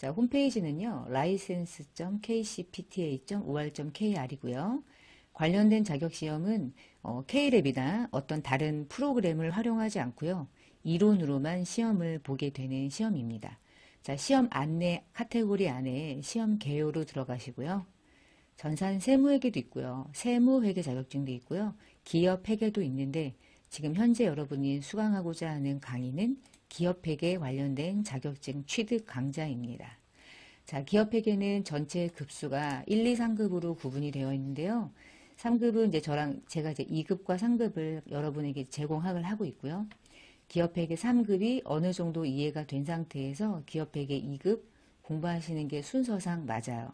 자, 홈페이지는요, license.kcpta.or.kr이고요. 관련된 자격시험은 K랩이나 어떤 다른 프로그램을 활용하지 않고요. 이론으로만 시험을 보게 되는 시험입니다. 자, 시험 안내 카테고리 안에 시험 개요로 들어가시고요. 전산 세무회계도 있고요. 세무회계 자격증도 있고요. 기업회계도 있는데 지금 현재 여러분이 수강하고자 하는 강의는 기업회계 관련된 자격증 취득 강좌입니다. 자, 기업회계는 전체 급수가 1, 2, 3급으로 구분이 되어 있는데요. 3급은 이제 제가 이제 2급과 3급을 여러분에게 제공을 하고 있고요. 기업회계 3급이 어느 정도 이해가 된 상태에서 기업회계 2급 공부하시는 게 순서상 맞아요.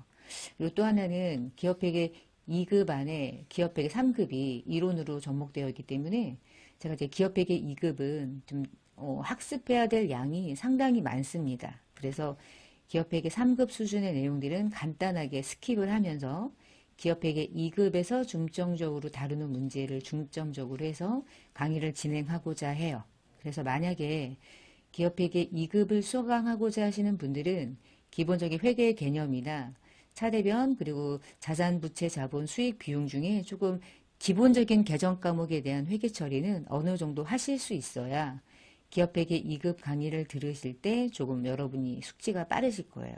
그리고 또 하나는 기업회계 2급 안에 기업회계 3급이 이론으로 접목되어 있기 때문에 제가 이제 기업회계 2급은 좀 학습해야 될 양이 상당히 많습니다. 그래서 기업회계 3급 수준의 내용들은 간단하게 스킵을 하면서 기업회계 2급에서 중점적으로 다루는 문제를 중점적으로 해서 강의를 진행하고자 해요. 그래서 만약에 기업회계 2급을 수강하고자 하시는 분들은 기본적인 회계 개념이나 차대변 그리고 자산, 부채, 자본, 수익, 비용 중에 조금 기본적인 개정 과목에 대한 회계 처리는 어느 정도 하실 수 있어야 기업회계 2급 강의를 들으실 때 조금 여러분이 숙지가 빠르실 거예요.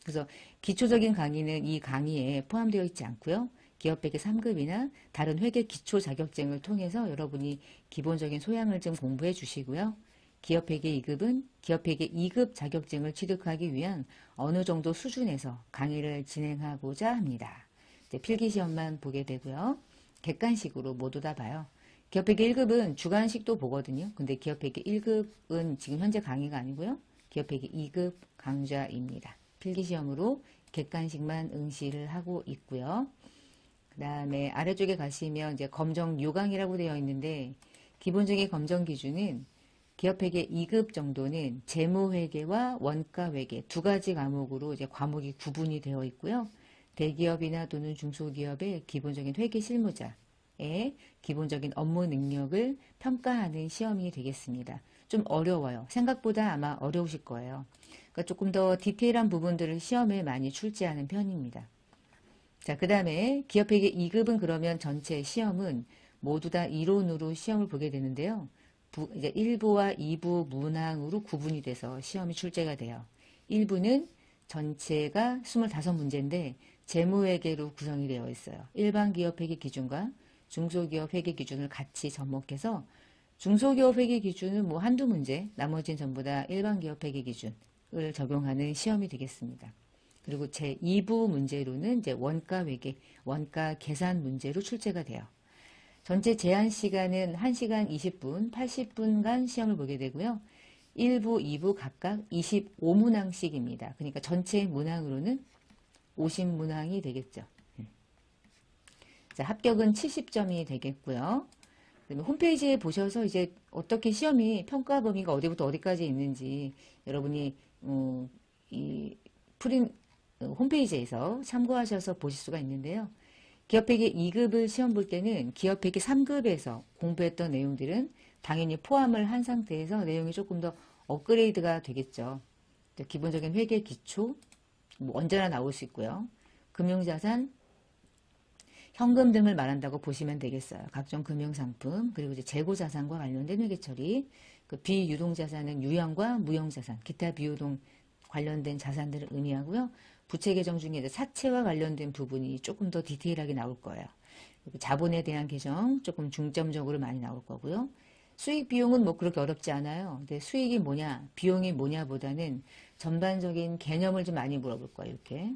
그래서 기초적인 강의는 이 강의에 포함되어 있지 않고요. 기업회계 3급이나 다른 회계 기초 자격증을 통해서 여러분이 기본적인 소양을 좀 공부해 주시고요. 기업회계 2급은 기업회계 2급 자격증을 취득하기 위한 어느 정도 수준에서 강의를 진행하고자 합니다. 필기시험만 보게 되고요. 객관식으로 모두 다 봐요. 기업회계 1급은 주관식도 보거든요. 근데 기업회계 1급은 지금 현재 강의가 아니고요. 기업회계 2급 강좌입니다. 필기시험으로 객관식만 응시를 하고 있고요. 그 다음에 아래쪽에 가시면 이제 검정 요강이라고 되어 있는데 기본적인 검정 기준은 기업회계 2급 정도는 재무회계와 원가회계 두 가지 과목으로 이제 과목이 구분이 되어 있고요. 대기업이나 또는 중소기업의 기본적인 회계 실무자의 기본적인 업무 능력을 평가하는 시험이 되겠습니다. 좀 어려워요. 생각보다 아마 어려우실 거예요. 그러니까 조금 더 디테일한 부분들을 시험에 많이 출제하는 편입니다. 자, 그 다음에 기업회계 2급은 그러면 전체 시험은 모두 다 이론으로 시험을 보게 되는데요. 이제 1부와 2부 문항으로 구분이 돼서 시험이 출제가 돼요. 1부는 전체가 25문제인데 재무회계로 구성이 되어 있어요. 일반 기업 회계 기준과 중소기업 회계 기준을 같이 접목해서 중소기업 회계 기준은 뭐 한두 문제, 나머지는 전부 다 일반 기업 회계 기준을 적용하는 시험이 되겠습니다. 그리고 제2부 문제로는 이제 원가 회계, 원가 계산 문제로 출제가 돼요. 전체 제한 시간은 1시간 20분, 80분간 시험을 보게 되고요. 1부, 2부 각각 25문항씩입니다. 그러니까 전체 문항으로는 50문항이 되겠죠. 자, 합격은 70점이 되겠고요. 그다음에 홈페이지에 보셔서 이제 어떻게 시험이 평가 범위가 어디부터 어디까지 있는지 여러분이 이 홈페이지에서 참고하셔서 보실 수가 있는데요. 기업회계 2급을 시험 볼 때는 기업회계 3급에서 공부했던 내용들은 당연히 포함을 한 상태에서 내용이 조금 더 업그레이드가 되겠죠. 기본적인 회계 기초, 뭐 언제나 나올 수 있고요. 금융자산, 현금 등을 말한다고 보시면 되겠어요. 각종 금융상품, 그리고 이제 재고자산과 관련된 회계처리, 그 비유동자산은 유형과 무형자산, 기타 비유동 관련된 자산들을 의미하고요. 부채 계정 중에 이제 사채와 관련된 부분이 조금 더 디테일하게 나올 거예요. 그리고 자본에 대한 계정 조금 중점적으로 많이 나올 거고요. 수익 비용은 뭐 그렇게 어렵지 않아요. 근데 수익이 뭐냐, 비용이 뭐냐보다는 전반적인 개념을 좀 많이 물어볼 거예요. 이렇게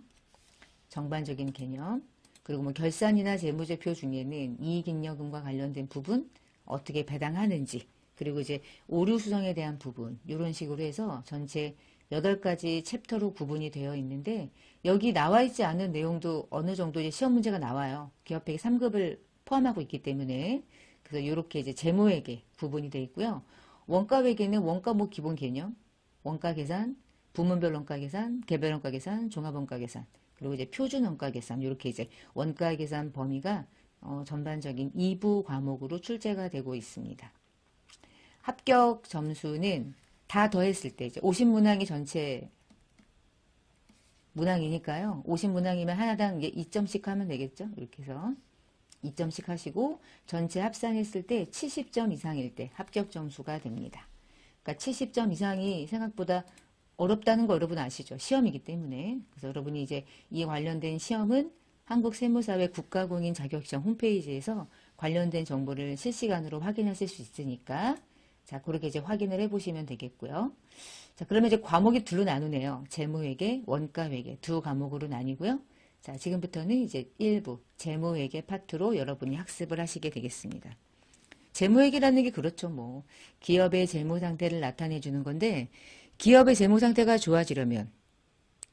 전반적인 개념. 그리고 뭐 결산이나 재무제표 중에는 이익잉여금과 관련된 부분 어떻게 배당하는지, 그리고 이제 오류 수정에 대한 부분 이런 식으로 해서 전체 8가지 챕터로 구분이 되어 있는데 여기 나와 있지 않은 내용도 어느 정도 이제 시험 문제가 나와요. 기업회계 3급을 포함하고 있기 때문에. 그래서 이렇게 이제 재무회계 구분이 되어 있고요. 원가회계는 원가 뭐 기본 개념, 원가 계산, 부문별 원가 계산, 개별 원가 계산, 종합 원가 계산, 그리고 이제 표준 원가 계산 이렇게 이제 원가 계산 범위가 전반적인 2부 과목으로 출제가 되고 있습니다. 합격 점수는 다 더했을 때 이제 50문항이 전체 문항이니까요. 50문항이면 하나당 이게 2점씩 하면 되겠죠. 이렇게 해서 2점씩 하시고 전체 합산했을 때 70점 이상일 때 합격 점수가 됩니다. 그러니까 70점 이상이 생각보다 어렵다는 거 여러분 아시죠? 시험이기 때문에. 그래서 여러분이 이제 이 관련된 시험은 한국세무사회 국가공인 자격시험 홈페이지에서 관련된 정보를 실시간으로 확인하실 수 있으니까 자, 그렇게 이제 확인을 해보시면 되겠고요. 자, 그러면 이제 과목이 둘로 나누네요. 재무회계, 원가회계 두 과목으로 나뉘고요. 자, 지금부터는 이제 1부 재무회계 파트로 여러분이 학습을 하시게 되겠습니다. 재무회계라는 게 그렇죠. 뭐 기업의 재무 상태를 나타내 주는 건데 기업의 재무 상태가 좋아지려면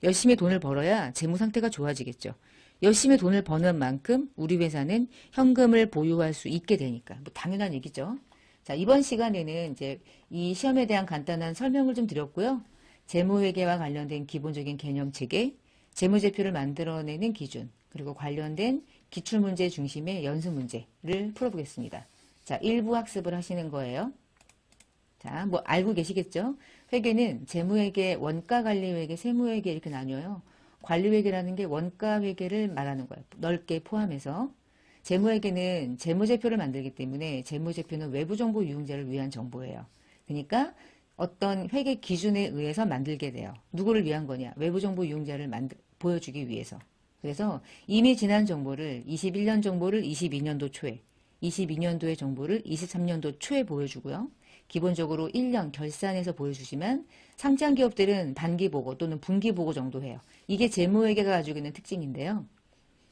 열심히 돈을 벌어야 재무 상태가 좋아지겠죠. 열심히 돈을 버는 만큼 우리 회사는 현금을 보유할 수 있게 되니까 뭐 당연한 얘기죠. 자, 이번 시간에는 이제 이 시험에 대한 간단한 설명을 좀 드렸고요. 재무회계와 관련된 기본적인 개념 체계, 재무제표를 만들어내는 기준, 그리고 관련된 기출문제 중심의 연습문제를 풀어보겠습니다. 자, 1부 학습을 하시는 거예요. 자, 뭐 알고 계시겠죠? 회계는 재무회계, 원가관리회계, 세무회계 이렇게 나뉘어요. 관리회계라는 게 원가회계를 말하는 거예요. 넓게 포함해서. 재무회계는 재무제표를 만들기 때문에 재무제표는 외부정보 유용자를 위한 정보예요. 그러니까 어떤 회계 기준에 의해서 만들게 돼요. 누구를 위한 거냐? 외부정보 유용자를 보여주기 위해서. 그래서 이미 지난 정보를 21년 정보를 22년도 초에 22년도의 정보를 23년도 초에 보여주고요. 기본적으로 1년 결산해서 보여주지만 상장 기업들은 단기보고 또는 분기보고 정도 해요. 이게 재무회계가 가지고 있는 특징인데요.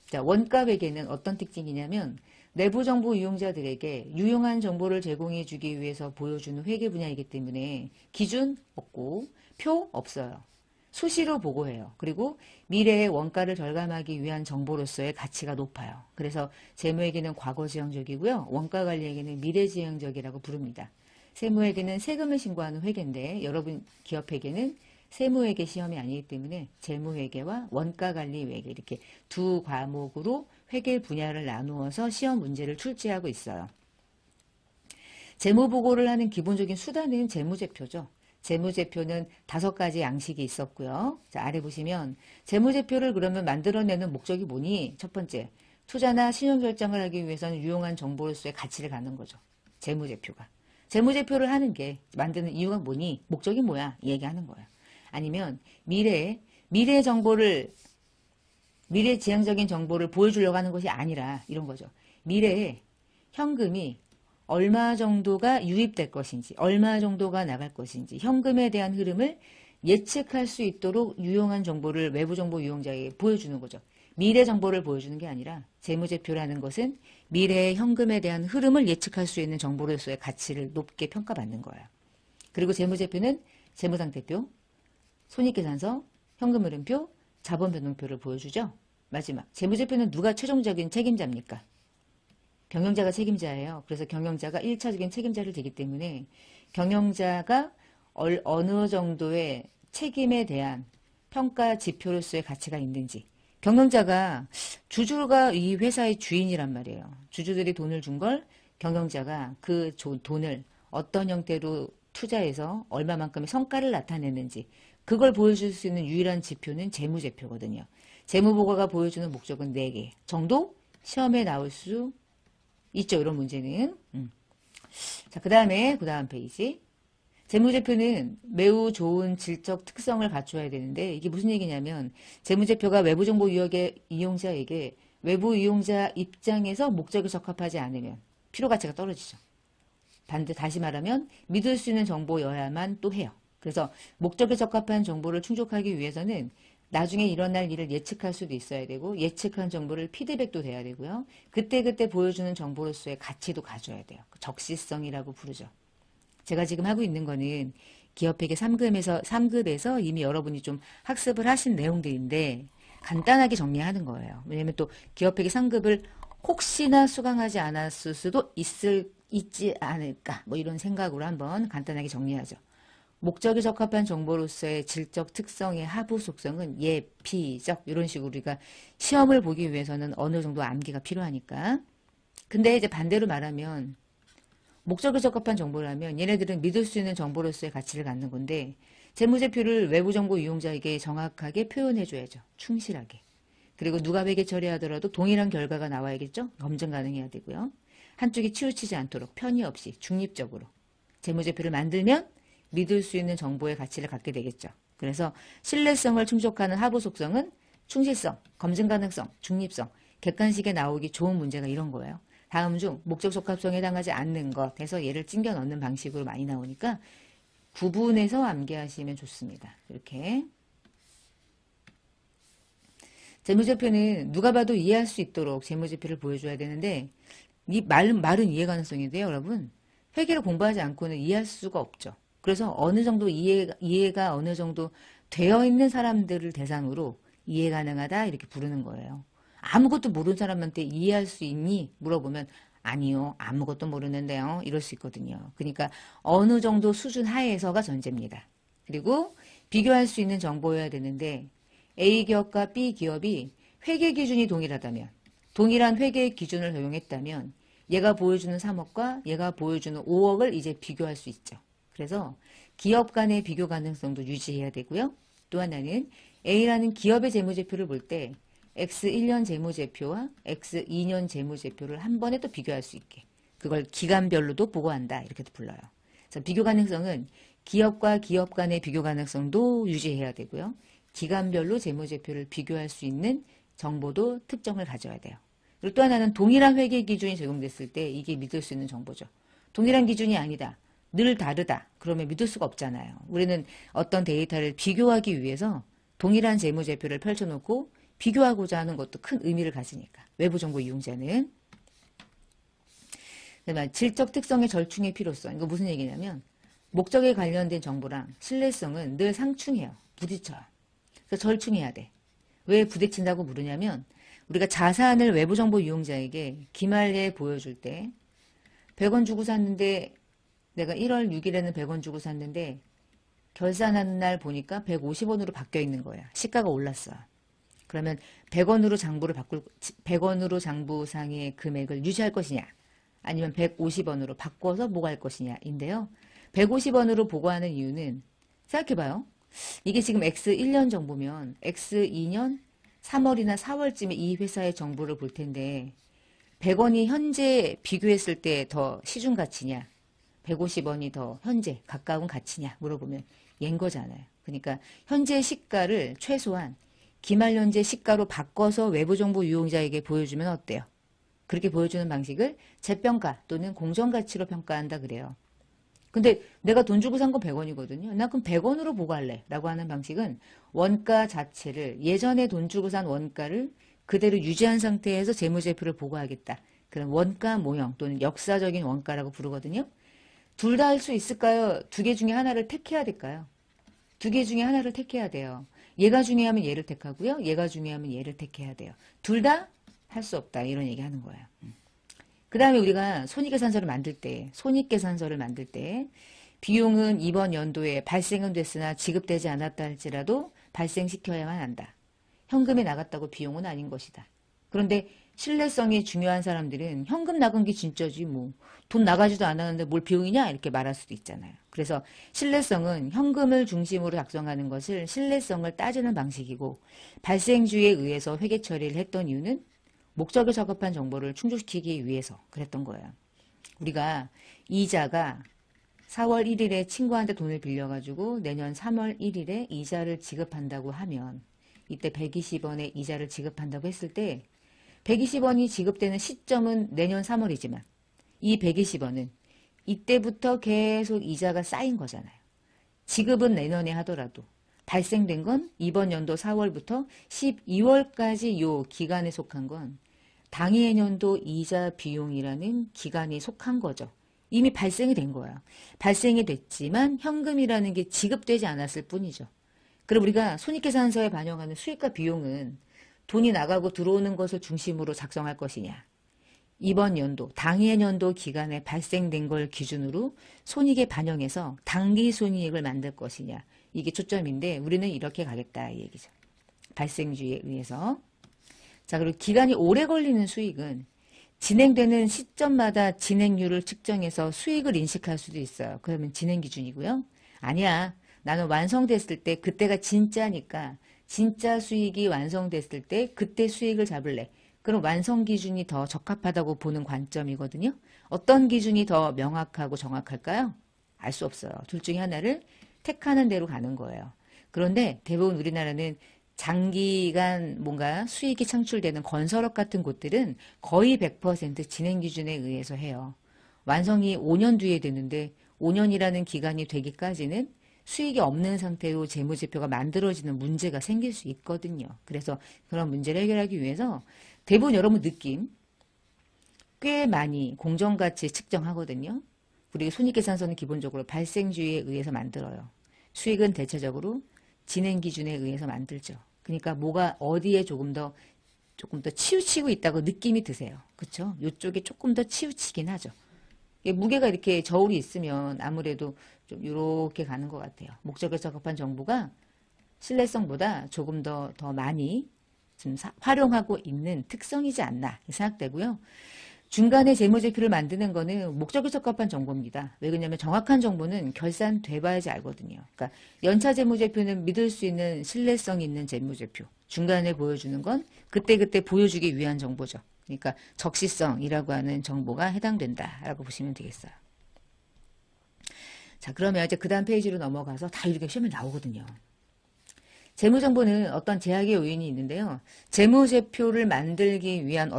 자, 원가회계는 어떤 특징이냐면 내부정보 이용자들에게 유용한 정보를 제공해 주기 위해서 보여주는 회계 분야이기 때문에 기준 없고 표 없어요. 수시로 보고해요. 그리고 미래의 원가를 절감하기 위한 정보로서의 가치가 높아요. 그래서 재무회계는 과거지향적이고요. 원가관리회계는 미래지향적이라고 부릅니다. 세무회계는 세금을 신고하는 회계인데 여러분 기업회계는 세무회계 시험이 아니기 때문에 재무회계와 원가관리회계 이렇게 두 과목으로 회계 분야를 나누어서 시험 문제를 출제하고 있어요. 재무보고를 하는 기본적인 수단은 재무제표죠. 재무제표는 5가지 양식이 있었고요. 자, 아래 보시면 재무제표를 그러면 만들어내는 목적이 뭐니? 첫 번째, 투자나 신용결정을 하기 위해서는 유용한 정보로서의 가치를 갖는 거죠. 재무제표가. 재무제표를 하는 게 만드는 이유가 뭐니? 목적이 뭐야? 얘기하는 거예요. 아니면 미래의 정보를 미래지향적인 정보를 보여주려고 하는 것이 아니라 이런 거죠. 미래에 현금이 얼마 정도가 유입될 것인지 얼마 정도가 나갈 것인지 현금에 대한 흐름을 예측할 수 있도록 유용한 정보를 외부정보 유용자에게 보여주는 거죠. 미래 정보를 보여주는 게 아니라 재무제표라는 것은 미래의 현금에 대한 흐름을 예측할 수 있는 정보로서의 가치를 높게 평가받는 거예요. 그리고 재무제표는 재무상태표, 손익계산서, 현금흐름표, 자본변동표를 보여주죠. 마지막, 재무제표는 누가 최종적인 책임자입니까? 경영자가 책임자예요. 그래서 경영자가 1차적인 책임자를 지기 때문에 경영자가 어느 정도의 책임에 대한 평가 지표로서의 가치가 있는지 경영자가 주주가 이 회사의 주인이란 말이에요. 주주들이 돈을 준 걸 경영자가 그 돈을 어떤 형태로 투자해서 얼마만큼의 성과를 나타내는지 그걸 보여줄 수 있는 유일한 지표는 재무제표거든요. 재무보고가 보여주는 목적은 4개 정도 시험에 나올 수 있죠. 이런 문제는. 자, 그 다음 페이지. 재무제표는 매우 좋은 질적 특성을 갖춰야 되는데 이게 무슨 얘기냐면 재무제표가 외부정보 이용자에게 외부 이용자 입장에서 목적에 적합하지 않으면 필요가치가 떨어지죠. 다시 말하면 믿을 수 있는 정보여야만 또 해요. 그래서 목적에 적합한 정보를 충족하기 위해서는 나중에 일어날 일을 예측할 수도 있어야 되고 예측한 정보를 피드백도 돼야 되고요. 그때그때 보여주는 정보로서의 가치도 가져야 돼요. 적시성이라고 부르죠. 제가 지금 하고 있는 거는 기업회계 3급에서 이미 여러분이 좀 학습을 하신 내용들인데 간단하게 정리하는 거예요. 왜냐면 또 기업회계 3급을 혹시나 수강하지 않았을 수도 있지 않을까 뭐 이런 생각으로 한번 간단하게 정리하죠. 목적에 적합한 정보로서의 질적 특성의 하부 속성은 예피적 이런 식으로 우리가 시험을 보기 위해서는 어느 정도 암기가 필요하니까. 근데 이제 반대로 말하면 목적에 적합한 정보라면 얘네들은 믿을 수 있는 정보로서의 가치를 갖는 건데 재무제표를 외부정보 이용자에게 정확하게 표현해줘야죠. 충실하게. 그리고 누가 회계 처리하더라도 동일한 결과가 나와야겠죠. 검증 가능해야 되고요. 한쪽이 치우치지 않도록 편의 없이 중립적으로 재무제표를 만들면 믿을 수 있는 정보의 가치를 갖게 되겠죠. 그래서 신뢰성을 충족하는 하부 속성은 충실성, 검증 가능성, 중립성, 객관식에 나오기 좋은 문제가 이런 거예요. 다음 중 목적 적합성에 해당하지 않는 것 해서 얘를 찡겨 넣는 방식으로 많이 나오니까 구분해서 암기하시면 좋습니다. 이렇게. 재무제표는 누가 봐도 이해할 수 있도록 재무제표를 보여줘야 되는데 이 말은 이해 가능성인데요, 여러분. 회계를 공부하지 않고는 이해할 수가 없죠. 그래서 어느 정도 이해가 어느 정도 되어 있는 사람들을 대상으로 이해 가능하다 이렇게 부르는 거예요. 아무것도 모르는 사람한테 이해할 수 있니? 물어보면 아니요. 아무것도 모르는데요. 이럴 수 있거든요. 그러니까 어느 정도 수준 하에서가 전제입니다. 그리고 비교할 수 있는 정보여야 되는데 A기업과 B기업이 회계 기준이 동일하다면 동일한 회계 기준을 적용했다면 얘가 보여주는 3억과 얘가 보여주는 5억을 이제 비교할 수 있죠. 그래서 기업 간의 비교 가능성도 유지해야 되고요. 또 하나는 A라는 기업의 재무제표를 볼 때 X1년 재무제표와 X2년 재무제표를 한 번에 또 비교할 수 있게 그걸 기간별로도 보고한다 이렇게도 불러요. 그래서 비교 가능성은 기업과 기업 간의 비교 가능성도 유지해야 되고요. 기간별로 재무제표를 비교할 수 있는 정보도 특정을 가져야 돼요. 그리고 또 하나는 동일한 회계 기준이 적용됐을 때 이게 믿을 수 있는 정보죠. 동일한 기준이 아니다. 늘 다르다. 그러면 믿을 수가 없잖아요. 우리는 어떤 데이터를 비교하기 위해서 동일한 재무제표를 펼쳐놓고 비교하고자 하는 것도 큰 의미를 가지니까. 외부정보 이용자는. 질적 특성의 절충의 필요성. 이거 무슨 얘기냐면 목적에 관련된 정보랑 신뢰성은 늘 상충해요. 부딪혀요. 그래서 절충해야 돼. 왜 부딪힌다고 물으냐면 우리가 자산을 외부정보 이용자에게 기말에 보여줄 때 100원 주고 샀는데 내가 1월 6일에는 100원 주고 샀는데 결산하는 날 보니까 150원으로 바뀌어 있는 거야. 시가가 올랐어. 그러면 100원으로 100원으로 장부상의 금액을 유지할 것이냐 아니면 150원으로 바꿔서 보고할 것이냐 인데요. 150원으로 보고하는 이유는 생각해봐요. 이게 지금 X1년 정보면 X2년 3월이나 4월쯤에 이 회사의 정보를 볼 텐데 100원이 현재 비교했을 때 더 시중 가치냐 150원이 더 현재 가까운 가치냐 물어보면 얘인 거잖아요. 그러니까 현재 시가를 최소한 기말 현재 시가로 바꿔서 외부정보 이용자에게 보여주면 어때요? 그렇게 보여주는 방식을 재평가 또는 공정가치로 평가한다 그래요. 근데 내가 돈 주고 산 건 100원이거든요. 나 그럼 100원으로 보고할래 라고 하는 방식은 원가 자체를 예전에 돈 주고 산 원가를 그대로 유지한 상태에서 재무제표를 보고하겠다. 그런 원가 모형 또는 역사적인 원가라고 부르거든요. 둘 다 할 수 있을까요? 두 개 중에 하나를 택해야 될까요? 두 개 중에 하나를 택해야 돼요. 얘가 중요하면 얘를 택하고요. 얘가 중요하면 얘를 택해야 돼요. 둘 다 할 수 없다. 이런 얘기 하는 거예요. 그 다음에 우리가 손익계산서를 만들 때 비용은 이번 연도에 발생은 됐으나 지급되지 않았다 할지라도 발생시켜야만 한다. 현금이 나갔다고 비용은 아닌 것이다. 그런데 신뢰성이 중요한 사람들은 현금 나간 게 진짜지 뭐 돈 나가지도 않았는데 뭘 비용이냐 이렇게 말할 수도 있잖아요. 그래서 신뢰성은 현금을 중심으로 작성하는 것을 신뢰성을 따지는 방식이고 발생주에 의해서 회계 처리를 했던 이유는 목적에 적합한 정보를 충족시키기 위해서 그랬던 거예요. 우리가 이자가 4월 1일에 친구한테 돈을 빌려가지고 내년 3월 1일에 이자를 지급한다고 하면 이때 120원의 이자를 지급한다고 했을 때 120원이 지급되는 시점은 내년 3월이지만 이 120원은 이때부터 계속 이자가 쌓인 거잖아요. 지급은 내년에 하더라도 발생된 건 이번 연도 4월부터 12월까지 요 기간에 속한 건 당해년도 이자 비용이라는 기간이 속한 거죠. 이미 발생이 된 거예요. 발생이 됐지만 현금이라는 게 지급되지 않았을 뿐이죠. 그럼 우리가 손익계산서에 반영하는 수익과 비용은 돈이 나가고 들어오는 것을 중심으로 작성할 것이냐. 이번 연도, 당해년도 기간에 발생된 걸 기준으로 손익에 반영해서 당기 손익을 만들 것이냐. 이게 초점인데 우리는 이렇게 가겠다 이 얘기죠. 발생주의에 의해서. 자, 그리고 기간이 오래 걸리는 수익은 진행되는 시점마다 진행률을 측정해서 수익을 인식할 수도 있어요. 그러면 진행 기준이고요. 아니야. 나는 완성됐을 때 그때가 진짜니까 진짜 수익이 완성됐을 때 그때 수익을 잡을래. 그럼 완성 기준이 더 적합하다고 보는 관점이거든요. 어떤 기준이 더 명확하고 정확할까요? 알 수 없어요. 둘 중에 하나를 택하는 대로 가는 거예요. 그런데 대부분 우리나라는 장기간 뭔가 수익이 창출되는 건설업 같은 곳들은 거의 100% 진행 기준에 의해서 해요. 완성이 5년 뒤에 되는데 5년이라는 기간이 되기까지는 수익이 없는 상태로 재무제표가 만들어지는 문제가 생길 수 있거든요. 그래서 그런 문제를 해결하기 위해서 대부분 여러분 느낌 꽤 많이 공정가치 측정하거든요. 그리고 손익계산서는 기본적으로 발생주의에 의해서 만들어요. 수익은 대체적으로 진행 기준에 의해서 만들죠. 그러니까 뭐가 어디에 조금 더 치우치고 있다고 느낌이 드세요. 그렇죠? 이쪽에 조금 더 치우치긴 하죠. 무게가 이렇게 저울이 있으면 아무래도 좀 이렇게 가는 것 같아요. 목적에 적합한 정보가 신뢰성보다 조금 더 많이 지금 활용하고 있는 특성이지 않나 생각되고요. 중간에 재무제표를 만드는 거는 목적에 적합한 정보입니다. 왜 그러냐면 정확한 정보는 결산돼봐야지 알거든요. 그러니까 연차 재무제표는 믿을 수 있는 신뢰성 있는 재무제표. 중간에 보여주는 건 그때그때 보여주기 위한 정보죠. 그러니까 적시성이라고 하는 정보가 해당된다라고 보시면 되겠어요. 자, 그러면 이제 그 다음 페이지로 넘어가서 다 이렇게 시험에 나오거든요. 재무정보는 어떤 제약의 요인이 있는데요. 재무제표를 만들기 위한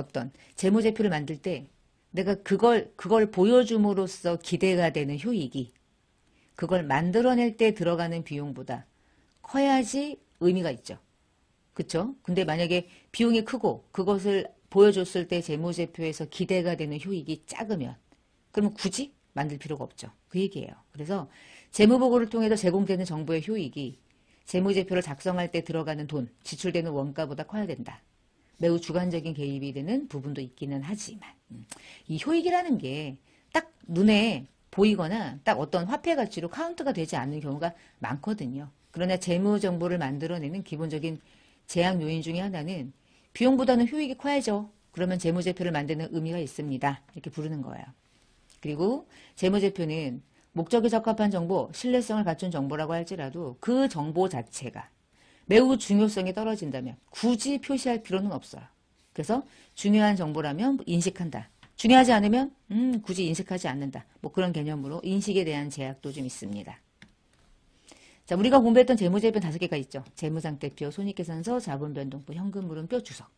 재무제표를 만들 때 내가 그걸 보여줌으로써 기대가 되는 효익이 그걸 만들어낼 때 들어가는 비용보다 커야지 의미가 있죠. 그쵸? 근데 만약에 비용이 크고 그것을 보여줬을 때 재무제표에서 기대가 되는 효익이 작으면 그러면 굳이 만들 필요가 없죠. 그 얘기예요. 그래서 재무보고를 통해서 제공되는 정보의 효익이 재무제표를 작성할 때 들어가는 돈, 지출되는 원가보다 커야 된다. 매우 주관적인 개입이 되는 부분도 있기는 하지만 이 효익이라는 게 딱 눈에 보이거나 딱 어떤 화폐 가치로 카운트가 되지 않는 경우가 많거든요. 그러나 재무정보를 만들어내는 기본적인 제약 요인 중에 하나는 비용보다는 효익이 커야죠. 그러면 재무제표를 만드는 의미가 있습니다. 이렇게 부르는 거예요. 그리고 재무제표는 목적에 적합한 정보, 신뢰성을 갖춘 정보라고 할지라도 그 정보 자체가 매우 중요성이 떨어진다면 굳이 표시할 필요는 없어요. 그래서 중요한 정보라면 인식한다. 중요하지 않으면 굳이 인식하지 않는다. 뭐 그런 개념으로 인식에 대한 제약도 좀 있습니다. 자, 우리가 공부했던 재무제표 5개가 있죠. 재무상태표, 손익계산서, 자본변동표, 현금흐름표, 주석.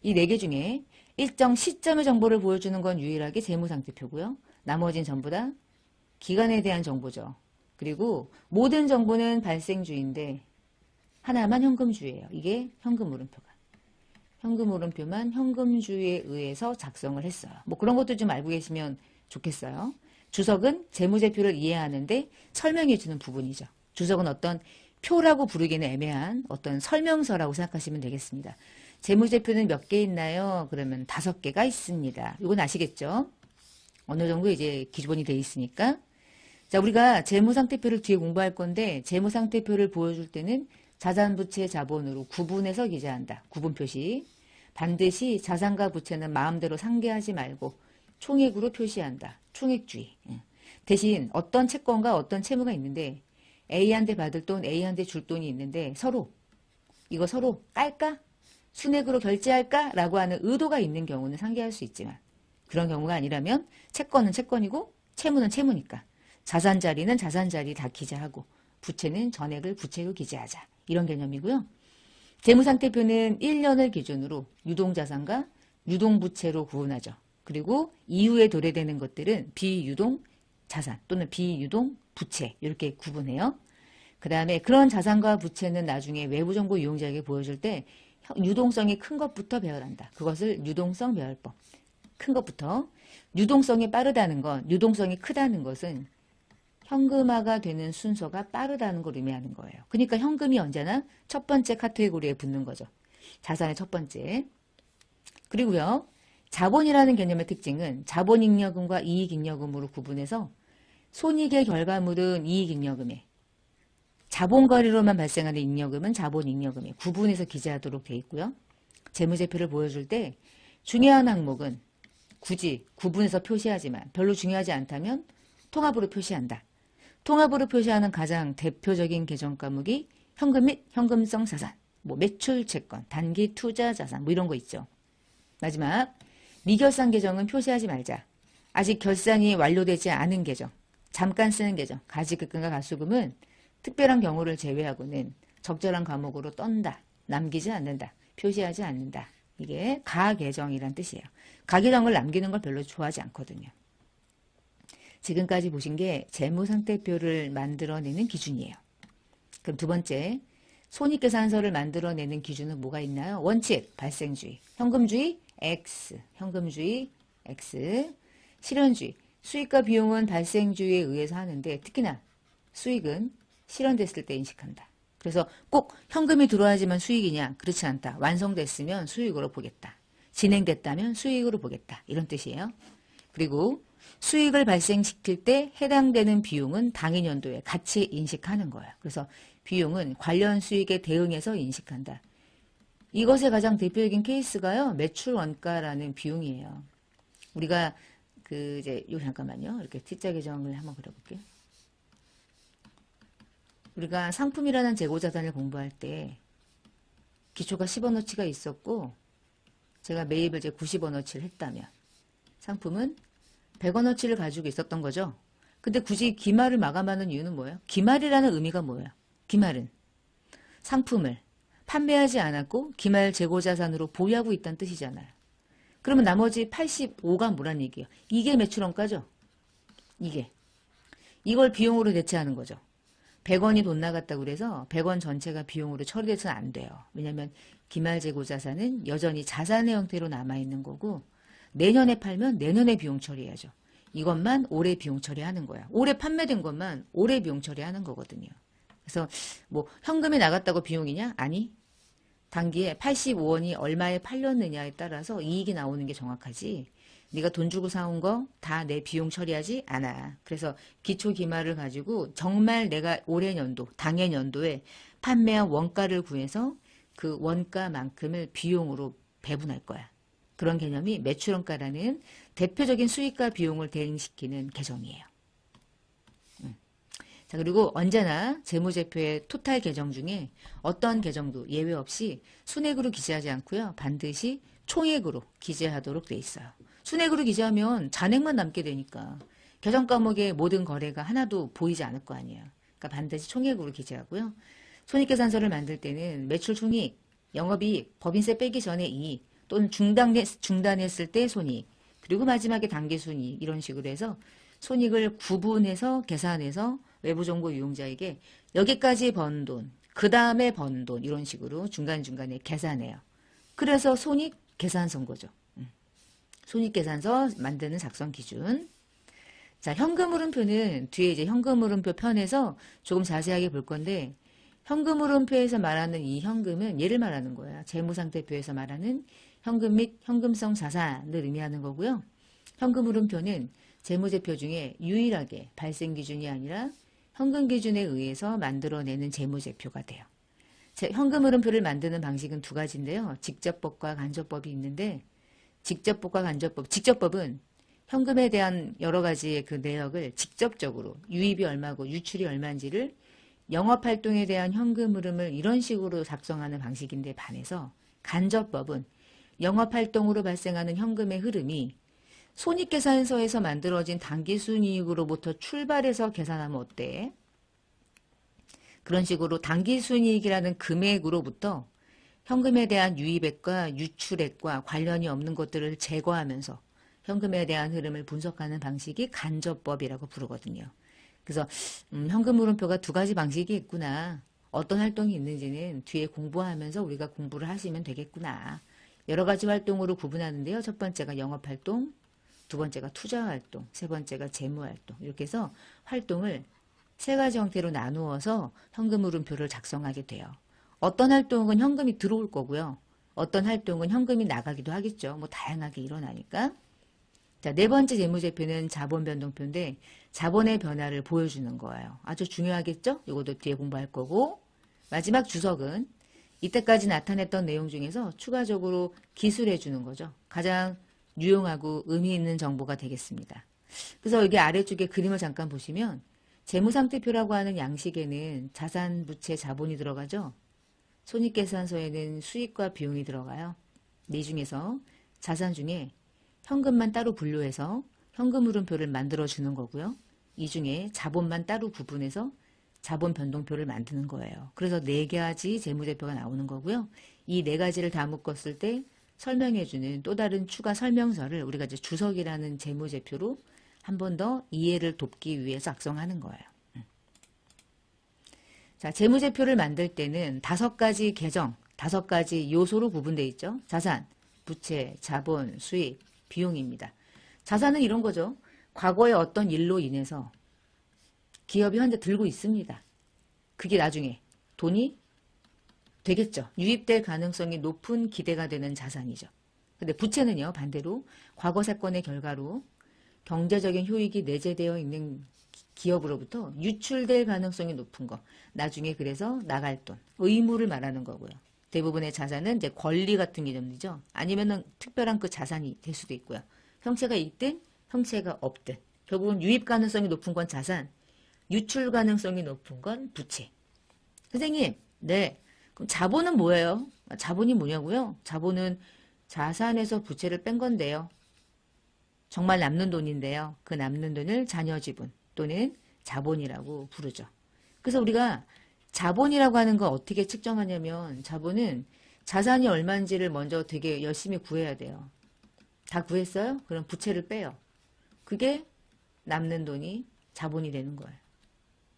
이 4개 중에 일정 시점의 정보를 보여주는 건 유일하게 재무상태표고요. 나머진 전부 다 기간에 대한 정보죠. 그리고 모든 정보는 발생주인데 하나만 현금주예요. 이게 현금흐름표가. 현금흐름표만 현금주에 의해서 작성을 했어요. 뭐 그런 것도 좀 알고 계시면 좋겠어요. 주석은 재무제표를 이해하는데 설명해 주는 부분이죠. 주석은 어떤 표라고 부르기는 애매한 어떤 설명서라고 생각하시면 되겠습니다. 재무제표는 몇 개 있나요? 그러면 5개가 있습니다. 이건 아시겠죠? 어느 정도 이제 기본이 돼 있으니까. 자, 우리가 재무상태표를 뒤에 공부할 건데 재무상태표를 보여줄 때는 자산부채 자본으로 구분해서 기재한다. 구분 표시. 반드시 자산과 부채는 마음대로 상계하지 말고 총액으로 표시한다. 총액주의. 대신 어떤 채권과 어떤 채무가 있는데 A한테 받을 돈, A한테 줄 돈이 있는데 이거 서로 깔까? 순액으로 결제할까? 라고 하는 의도가 있는 경우는 상계할 수 있지만 그런 경우가 아니라면 채권은 채권이고 채무는 채무니까 자산자리는 자산자리 다 기재하고 부채는 전액을 부채로 기재하자. 이런 개념이고요. 재무상태표는 1년을 기준으로 유동자산과 유동부채로 구분하죠. 그리고 이후에 도래되는 것들은 비유동자산 또는 비유동부채 이렇게 구분해요. 그 다음에 그런 자산과 부채는 나중에 외부정보 이용자에게 보여줄 때 유동성이 큰 것부터 배열한다. 그것을 유동성 배열법. 큰 것부터. 유동성이 빠르다는 건, 유동성이 크다는 것은 현금화가 되는 순서가 빠르다는 걸 의미하는 거예요. 그러니까 현금이 언제나 첫 번째 카테고리에 붙는 거죠. 자산의 첫 번째. 그리고요. 자본이라는 개념의 특징은 자본잉여금과 이익잉여금으로 구분해서 손익의 결과물은 이익잉여금에 자본거래로만 발생하는 잉여금은 자본잉여금에 구분해서 기재하도록 되어 있고요. 재무제표를 보여줄 때 중요한 항목은 굳이 구분해서 표시하지만 별로 중요하지 않다면 통합으로 표시한다. 통합으로 표시하는 가장 대표적인 계정 과목이 현금 및 현금성 자산, 뭐 매출 채권, 단기 투자 자산 뭐 이런 거 있죠. 마지막 미결산 계정은 표시하지 말자. 아직 결산이 완료되지 않은 계정, 잠깐 쓰는 계정, 가지급금과 가수금은 특별한 경우를 제외하고는 적절한 과목으로 떤다. 남기지 않는다. 표시하지 않는다. 이게 가계정이란 뜻이에요. 가계정을 남기는 걸 별로 좋아하지 않거든요. 지금까지 보신 게 재무상태표를 만들어내는 기준이에요. 그럼 두 번째, 손익계산서를 만들어내는 기준은 뭐가 있나요? 원칙, 발생주의, 현금주의, X, 현금주의, X, 실현주의, 수익과 비용은 발생주의에 의해서 하는데 특히나 수익은 실현됐을 때 인식한다. 그래서 꼭 현금이 들어와야지만 수익이냐? 그렇지 않다. 완성됐으면 수익으로 보겠다. 진행됐다면 수익으로 보겠다. 이런 뜻이에요. 그리고 수익을 발생시킬 때 해당되는 비용은 당인 연도에 같이 인식하는 거예요. 그래서 비용은 관련 수익에 대응해서 인식한다. 이것의 가장 대표적인 케이스가요. 매출 원가라는 비용이에요. 우리가 잠깐만요. 이렇게 T자 계정을 한번 그려볼게요. 우리가 상품이라는 재고자산을 공부할 때 기초가 10원어치가 있었고 제가 매입을 이제 90원어치를 했다면 상품은 100원어치를 가지고 있었던 거죠. 근데 굳이 기말을 마감하는 이유는 뭐예요? 기말이라는 의미가 뭐예요? 기말은 상품을 판매하지 않았고 기말 재고자산으로 보유하고 있다는 뜻이잖아요. 그러면 나머지 85가 뭐란 얘기예요? 이게 매출원가죠? 이걸 비용으로 대체하는 거죠. 100원이 돈 나갔다고 그래서 100원 전체가 비용으로 처리돼서는 안 돼요. 왜냐하면 기말재고자산은 여전히 자산의 형태로 남아있는 거고 내년에 팔면 내년에 비용 처리해야죠. 이것만 올해 비용 처리하는 거야. 올해 판매된 것만 올해 비용 처리하는 거거든요. 그래서 뭐 현금이 나갔다고 비용이냐? 아니. 단기에 85원이 얼마에 팔렸느냐에 따라서 이익이 나오는 게 정확하지. 네가 돈 주고 사온 거 다 내 비용 처리하지 않아. 그래서 기초 기말을 가지고 정말 내가 올해 연도, 당해 연도에 판매한 원가를 구해서 그 원가만큼을 비용으로 배분할 거야. 그런 개념이 매출원가라는 대표적인 수익과 비용을 대응시키는 계정이에요. 자, 그리고 언제나 재무제표의 토탈 계정 중에 어떤 계정도 예외 없이 순액으로 기재하지 않고요. 반드시 총액으로 기재하도록 돼 있어요. 순액으로 기재하면 잔액만 남게 되니까 계정 과목의 모든 거래가 하나도 보이지 않을 거 아니에요. 그러니까 반드시 총액으로 기재하고요. 손익계산서를 만들 때는 매출 총익, 영업이익, 법인세 빼기 전에 이익 또는 중단했을 때 손익 그리고 마지막에 당기순이익 이런 식으로 해서 손익을 구분해서 계산해서 외부정보 이용자에게 여기까지 번 돈, 그 다음에 번 돈 이런 식으로 중간중간에 계산해요. 그래서 손익 계산서인 거죠. 손익계산서 만드는 작성 기준. 자, 현금흐름표는 뒤에 이제 현금흐름표 편에서 조금 자세하게 볼 건데 현금흐름표에서 말하는 이 현금은 얘를 말하는 거예요. 재무상태표에서 말하는 현금 및 현금성 자산을 의미하는 거고요. 현금흐름표는 재무제표 중에 유일하게 발생 기준이 아니라 현금 기준에 의해서 만들어내는 재무제표가 돼요. 현금흐름표를 만드는 방식은 두 가지인데요. 직접법과 간접법이 있는데 직접법과 간접법. 직접법은 현금에 대한 여러 가지의 그 내역을 직접적으로 유입이 얼마고 유출이 얼마인지를 영업활동에 대한 현금 흐름을 이런 식으로 작성하는 방식인데 반해서 간접법은 영업활동으로 발생하는 현금의 흐름이 손익계산서에서 만들어진 당기순이익으로부터 출발해서 계산하면 어때? 그런 식으로 당기순이익이라는 금액으로부터 현금에 대한 유입액과 유출액과 관련이 없는 것들을 제거하면서 현금에 대한 흐름을 분석하는 방식이 간접법이라고 부르거든요. 그래서 현금흐름표가 두 가지 방식이 있구나. 어떤 활동이 있는지는 뒤에 공부하면서 우리가 공부를 하시면 되겠구나. 여러 가지 활동으로 구분하는데요. 첫 번째가 영업활동, 두 번째가 투자활동, 세 번째가 재무활동. 이렇게 해서 활동을 세 가지 형태로 나누어서 현금흐름표를 작성하게 돼요. 어떤 활동은 현금이 들어올 거고요. 어떤 활동은 현금이 나가기도 하겠죠. 뭐 다양하게 일어나니까. 자, 네 번째 재무제표는 자본변동표인데 자본의 변화를 보여주는 거예요. 아주 중요하겠죠? 이것도 뒤에 공부할 거고. 마지막 주석은 이때까지 나타냈던 내용 중에서 추가적으로 기술해 주는 거죠. 가장 유용하고 의미 있는 정보가 되겠습니다. 그래서 여기 아래쪽에 그림을 잠깐 보시면 재무상태표라고 하는 양식에는 자산, 부채, 자본이 들어가죠. 손익계산서에는 수익과 비용이 들어가요. 이 중에서 자산 중에 현금만 따로 분류해서 현금 흐름표를 만들어 주는 거고요. 이 중에 자본만 따로 구분해서 자본 변동표를 만드는 거예요. 그래서 네 가지 재무제표가 나오는 거고요. 이 네 가지를 다 묶었을 때 설명해주는 또 다른 추가 설명서를 우리가 이제 주석이라는 재무제표로 한 번 더 이해를 돕기 위해서 작성하는 거예요. 자, 재무제표를 만들 때는 5가지 계정, 5가지 요소로 구분되어 있죠. 자산, 부채, 자본, 수익, 비용입니다. 자산은 이런 거죠. 과거의 어떤 일로 인해서 기업이 현재 들고 있습니다. 그게 나중에 돈이 되겠죠. 유입될 가능성이 높은 기대가 되는 자산이죠. 근데 부채는요, 반대로 과거 사건의 결과로 경제적인 효익이 내재되어 있는 기업으로부터 유출될 가능성이 높은 거. 나중에 그래서 나갈 돈, 의무를 말하는 거고요. 대부분의 자산은 이제 권리 같은 개념이죠. 아니면은 특별한 그 자산이 될 수도 있고요. 형체가 있든 형체가 없든. 결국은 유입 가능성이 높은 건 자산, 유출 가능성이 높은 건 부채. 선생님, 네. 그럼 자본은 뭐예요? 자본이 뭐냐고요? 자본은 자산에서 부채를 뺀 건데요. 정말 남는 돈인데요. 그 남는 돈을 자녀 지분 또는 자본이라고 부르죠. 그래서 우리가 자본이라고 하는 걸 어떻게 측정하냐면 자본은 자산이 얼마인지를 먼저 되게 열심히 구해야 돼요. 다 구했어요? 그럼 부채를 빼요. 그게 남는 돈이 자본이 되는 거예요.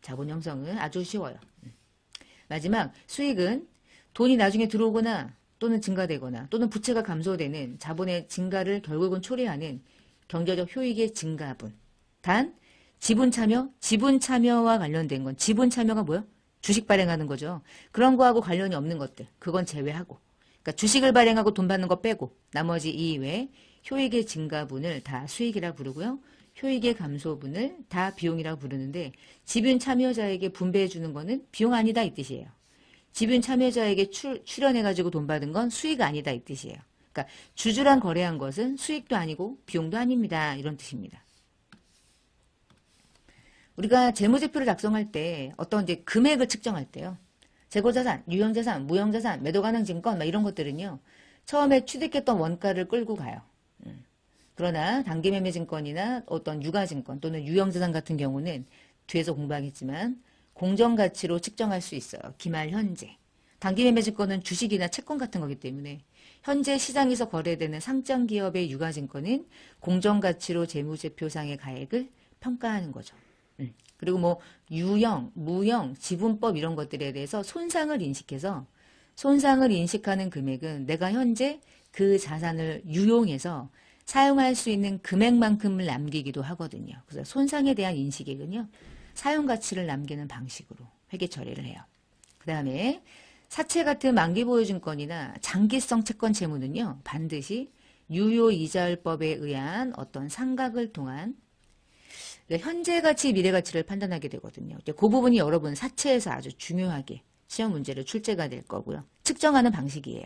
자본 형성은 아주 쉬워요. 마지막 수익은 돈이 나중에 들어오거나 또는 증가되거나 또는 부채가 감소되는 자본의 증가를 결국은 초래하는 경제적 효익의 증가분. 단 지분 참여와 관련된 건 지분 참여가 뭐야? 주식 발행하는 거죠. 그런 거하고 관련이 없는 것들. 그건 제외하고. 그러니까 주식을 발행하고 돈 받는 거 빼고 나머지 이외에 효익의 증가분을 다 수익이라 부르고요. 효익의 감소분을 다 비용이라고 부르는데 지분 참여자에게 분배해 주는 거는 비용 아니다 이 뜻이에요. 지분 참여자에게 출연해가지고 돈 받은 건 수익 아니다 이 뜻이에요. 그러니까 주주랑 거래한 것은 수익도 아니고 비용도 아닙니다. 이런 뜻입니다. 우리가 재무제표를 작성할 때 어떤 이제 금액을 측정할 때요. 재고자산, 유형자산, 무형자산, 매도가능증권 막 이런 것들은요. 처음에 취득했던 원가를 끌고 가요. 그러나 단기매매증권이나 어떤 유가증권 또는 유형자산 같은 경우는 뒤에서 공부하겠지만 공정가치로 측정할 수 있어요. 기말 현재. 단기매매증권은 주식이나 채권 같은 거기 때문에 현재 시장에서 거래되는 상장기업의 유가증권은 공정가치로 재무제표상의 가액을 평가하는 거죠. 그리고 뭐 유형, 무형, 지분법 이런 것들에 대해서 손상을 인식해서 손상을 인식하는 금액은 내가 현재 그 자산을 유용해서 사용할 수 있는 금액만큼을 남기기도 하거든요. 그래서 손상에 대한 인식액은요. 사용가치를 남기는 방식으로 회계 처리를 해요. 그 다음에 사채 같은 만기보유증권이나 장기성 채권 채무는요. 반드시 유효이자율법에 의한 어떤 상각을 통한 현재 가치, 미래 가치를 판단하게 되거든요. 그 부분이 여러분 사채에서 아주 중요하게 시험 문제로 출제가 될 거고요. 측정하는 방식이에요.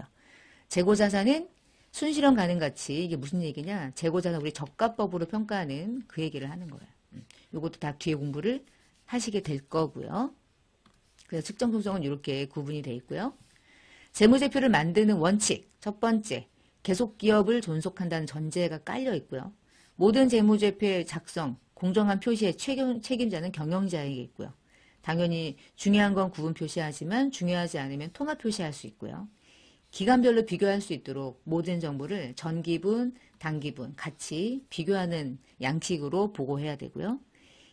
재고자산은 순실현 가능 가치, 이게 무슨 얘기냐? 재고자산 우리 저가법으로 평가하는 그 얘기를 하는 거예요. 이것도 다 뒤에 공부를 하시게 될 거고요. 그래서 측정 소송은 이렇게 구분이 되어 있고요. 재무제표를 만드는 원칙, 첫 번째, 계속 기업을 존속한다는 전제가 깔려 있고요. 모든 재무제표의 작성, 공정한 표시의 책임자는 경영자에게 있고요. 당연히 중요한 건 구분 표시하지만 중요하지 않으면 통합 표시할 수 있고요. 기간별로 비교할 수 있도록 모든 정보를 전기분, 단기분 같이 비교하는 양식으로 보고해야 되고요.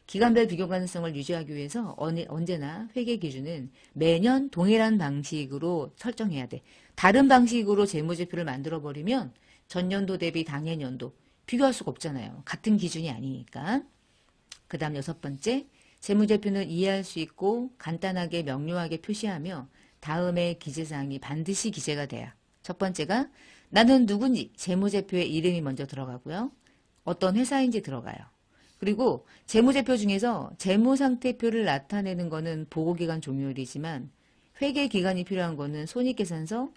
기간별 비교 가능성을 유지하기 위해서 언제나 회계 기준은 매년 동일한 방식으로 설정해야 돼. 다른 방식으로 재무제표를 만들어버리면 전년도 대비 당해년도 비교할 수가 없잖아요. 같은 기준이 아니니까. 그 다음 6번째, 재무제표는 이해할 수 있고 간단하게 명료하게 표시하며 다음의 기재사항이 반드시 기재가 돼야. 첫 번째가 나는 누군지 재무제표에 이름이 먼저 들어가고요. 어떤 회사인지 들어가요. 그리고 재무제표 중에서 재무상태표를 나타내는 거는 보고기간 종료일이지만 회계기간이 필요한 거는 손익계산서,